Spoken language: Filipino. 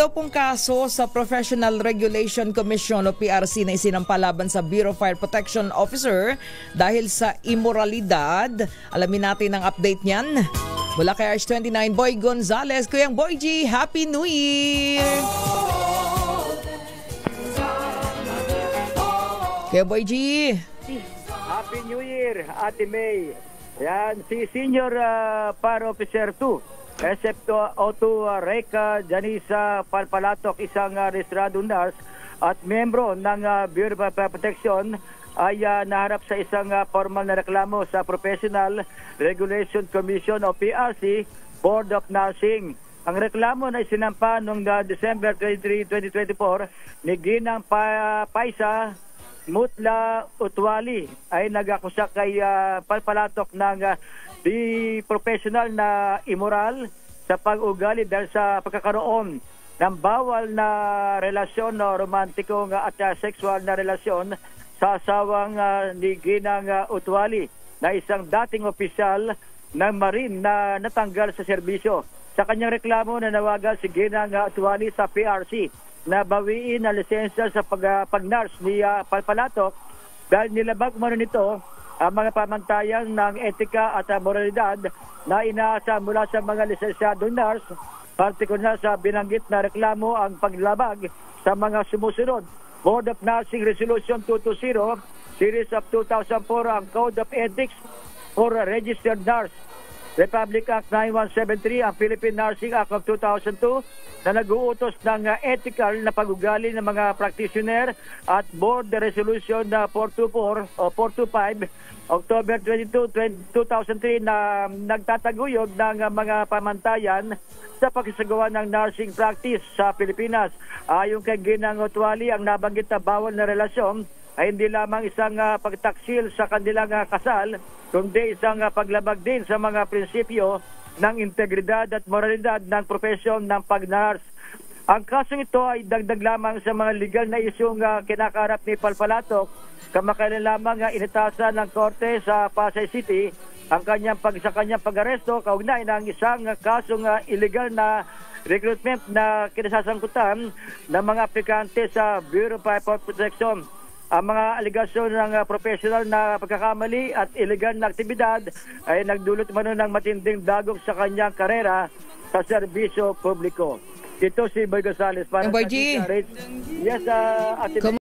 daw pong kaso sa Professional Regulation Commission o PRC na isinampalaban sa Bureau of Fire Protection Officer dahil sa imoralidad. Alamin natin ang update niyan. Mula kay RH29, Boy Gonzales. Kuyang Boy G, Happy New Year! Kuya Boy G! Happy New Year, Ate May. Yan, si Senior Fire Officer 2. Excepto Otto Reka Janisa Palpalatok, isang registrado nurse at membro ng Bureau of Protection ay naharap sa isang formal na reklamo sa Professional Regulation Commission o PRC Board of Nursing. Ang reklamo na isinampa noong December 23, 2024 ni Ginang Paisa Mutla Utwali ay nag-akusa kay Palpalatok ng di professional na immoral sa pag-ugali dahil sa pagkakaroon ng bawal na relasyon o romantikong at sexual na relasyon sa asawang ni Ginang Utwali na isang dating opisyal ng Marine na natanggal sa serbisyo. Sa kanyang reklamo, nanawagan si Ginang Utwali sa PRC na bawiin ang lisensya sa pag-nurse ni Palpalatok dahil nilabag mo nito ang mga pamantayan ng etika at moralidad na inaasa mula sa mga lisensyadong nurse, partikular sa binanggit na reklamo ang paglabag sa mga sumusunod. Board of Nursing Resolution 220, Series of 2004, ang Code of Ethics for Registered Nurse, Republic Act 9173, ang Philippine Nursing Act of 2002 na nag-uutos ng ethical na pag-ugali ng mga practitioner at Board Resolution 424 o 425 October 22, 2003 na nagtataguyod ng mga pamantayan sa pagsasagawa ng nursing practice sa Pilipinas. Ayon kay Ginang Utwali, ang nabanggit na bawal na relasyon ay hindi lamang isang pagtaksil sa kanilang kasal, kundi isang paglabag din sa mga prinsipyo ng integridad at moralidad ng profesyon ng pag-nurse. Ang kasong ito ay dagdag lamang sa mga legal na isyong kinakaharap ni Palpalatok. Kamakailan lamang initasan ng korte sa Pasay City ang kanyang pag-aresto kaugnay ng isang kasong illegal na recruitment na kinasasangkutan ng mga aplikante sa Bureau of Fire Protection. Ang mga aligasyon ng professional na pagkakamali at illegal na aktibidad ay nagdulot mano ng matinding dagok sa kanyang karera sa serbisyo publiko. Ito si Boy Gonzales para Boy G. Yes, Ate